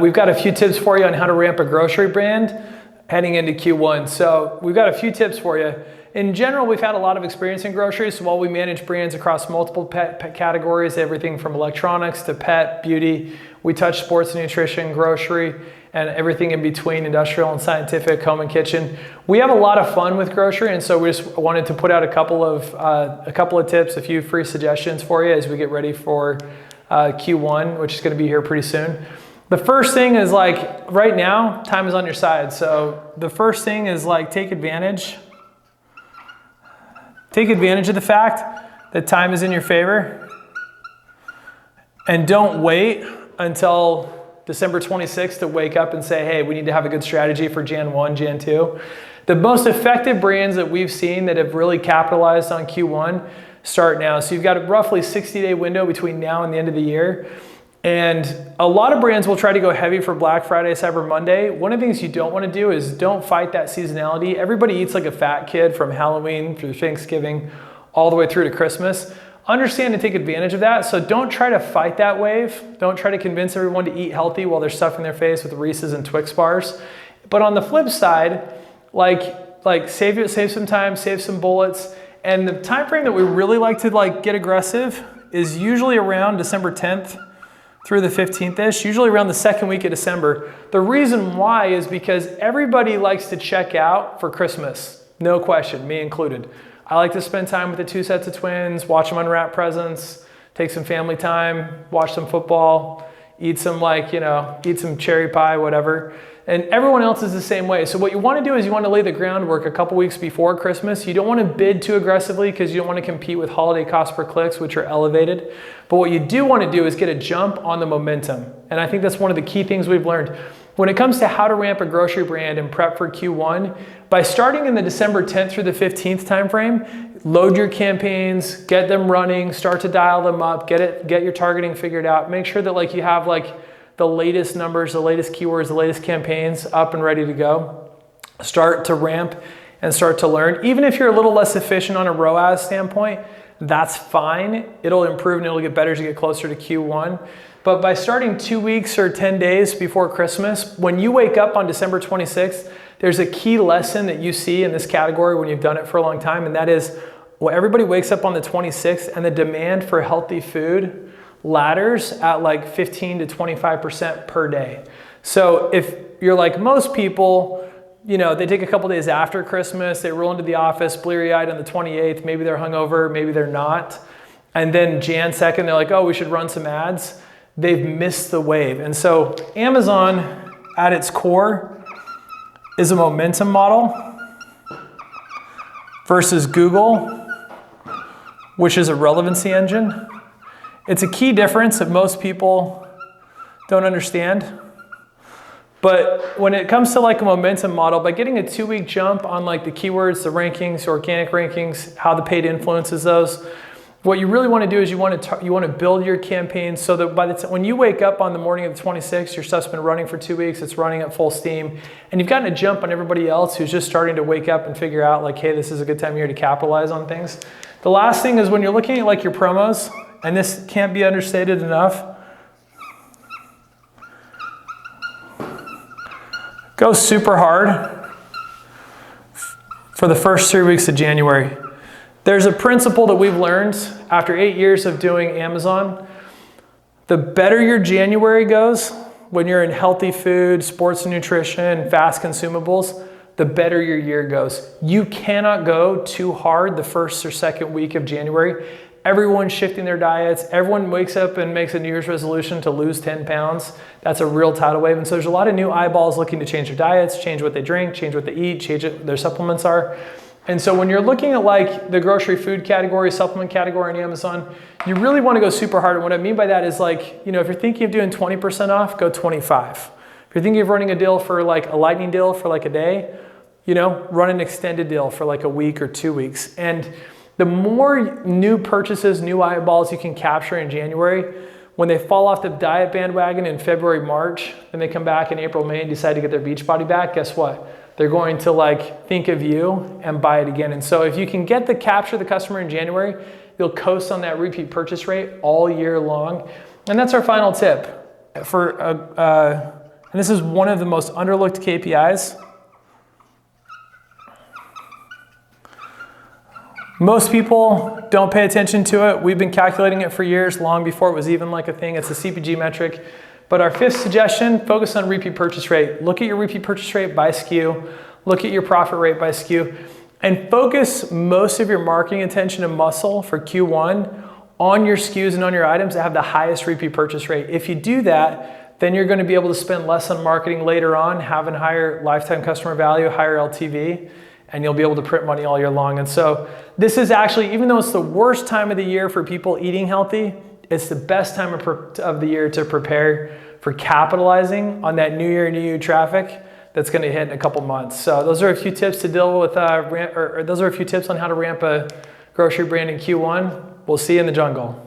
We've got a few tips for you on how to ramp a grocery brand heading into Q1. So we've got a few tips for you. In general, we've had a lot of experience in groceries. So while we manage brands across multiple pet categories, everything from electronics to pet, beauty, we touch sports and nutrition, grocery, and everything in between, industrial and scientific, home and kitchen. We have a lot of fun with grocery, and so we just wanted to put out a couple of tips, a few free suggestions for you as we get ready for Q1, which is going to be here pretty soon. The first thing is, like, right now, time is on your side. So the first thing is, like, take advantage of the fact that time is in your favor, and don't wait until December 26th to wake up and say, hey, we need to have a good strategy for Jan 1, Jan 2. The most effective brands that we've seen that have really capitalized on Q1 start now. So you've got a roughly 60-day window between now and the end of the year. And a lot of brands will try to go heavy for Black Friday, Cyber Monday. One of the things you don't want to do is don't fight that seasonality. Everybody eats like a fat kid from Halloween through Thanksgiving all the way through to Christmas. Understand and take advantage of that. So don't try to fight that wave. Don't try to convince everyone to eat healthy while they're stuffing their face with Reese's and Twix bars. But on the flip side, like save some time, save some bullets. And the time frame that we really like to get aggressive is usually around December 10th through the 15th-ish, usually around the second week of December. The reason why is because everybody likes to check out for Christmas. No question, me included. I like to spend time with the two sets of twins, watch them unwrap presents, take some family time, watch some football, eat some eat some cherry pie, whatever. And everyone else is the same way. So what you want to do is you want to lay the groundwork a couple weeks before Christmas. You don't want to bid too aggressively because you don't want to compete with holiday cost per clicks, which are elevated. But what you do want to do is get a jump on the momentum. And I think that's one of the key things we've learned. When it comes to how to ramp a grocery brand and prep for Q1, by starting in the December 10th through the 15th timeframe, load your campaigns, get them running, start to dial them up, get your targeting figured out. Make sure that you have the latest numbers, the latest keywords, the latest campaigns up and ready to go. Start to ramp and start to learn. Even if you're a little less efficient on a ROAS standpoint, that's fine. It'll improve and it'll get better as you get closer to Q1. But by starting 2 weeks or 10 days before Christmas, when you wake up on December 26th, there's a key lesson that you see in this category when you've done it for a long time, and that is, everybody wakes up on the 26th and the demand for healthy food ladders at 15 to 25% per day. So if you're like most people, they take a couple days after Christmas, they roll into the office bleary-eyed on the 28th, maybe they're hungover, maybe they're not. And then Jan 2nd, they're like, oh, we should run some ads. They've missed the wave. And so Amazon at its core is a momentum model versus Google, which is a relevancy engine. It's a key difference that most people don't understand. But when it comes to a momentum model, by getting a 2-week jump on the keywords, the rankings, organic rankings, how the paid influences those, what you really want to do is you want to build your campaign so that by the time when you wake up on the morning of the 26th, your stuff's been running for 2 weeks, it's running at full steam, and you've gotten a jump on everybody else who's just starting to wake up and figure out hey, this is a good time of year to capitalize on things. The last thing is when you're looking at your promos, and this can't be understated enough, go super hard for the first 3 weeks of January. There's a principle that we've learned after 8 years of doing Amazon. The better your January goes, when you're in healthy food, sports and nutrition, fast consumables, the better your year goes. You cannot go too hard the first or second week of January. Everyone's shifting their diets. Everyone wakes up and makes a New Year's resolution to lose 10 pounds. That's a real tidal wave. And so there's a lot of new eyeballs looking to change their diets, change what they drink, change what they eat, change what their supplements are. And so when you're looking at the grocery food category, supplement category on Amazon, you really want to go super hard. And what I mean by that is if you're thinking of doing 20% off, go 25. If you're thinking of running a deal for a lightning deal for a day, run an extended deal for a week or 2 weeks. And the more new purchases, new eyeballs you can capture in January, when they fall off the diet bandwagon in February, March, and they come back in April, May and decide to get their beach body back, guess what? They're going to think of you and buy it again. And so if you can capture the customer in January, you'll coast on that repeat purchase rate all year long. And that's our final tip. For And this is one of the most underlooked KPIs. Most people don't pay attention to it. We've been calculating it for years, long before it was even like a thing. It's a CPG metric. But our fifth suggestion, focus on repeat purchase rate. Look at your repeat purchase rate by SKU. Look at your profit rate by SKU. And focus most of your marketing attention and muscle for Q1 on your SKUs and on your items that have the highest repeat purchase rate. If you do that, then you're going to be able to spend less on marketing later on, having higher lifetime customer value, higher LTV, and you'll be able to print money all year long. And so this is actually, even though it's the worst time of the year for people eating healthy, it's the best time of the year to prepare for capitalizing on that New Year, New You traffic that's going to hit in a couple months. So those are a few tips to deal with, those are a few tips on how to ramp a grocery brand in Q1. We'll see you in the jungle.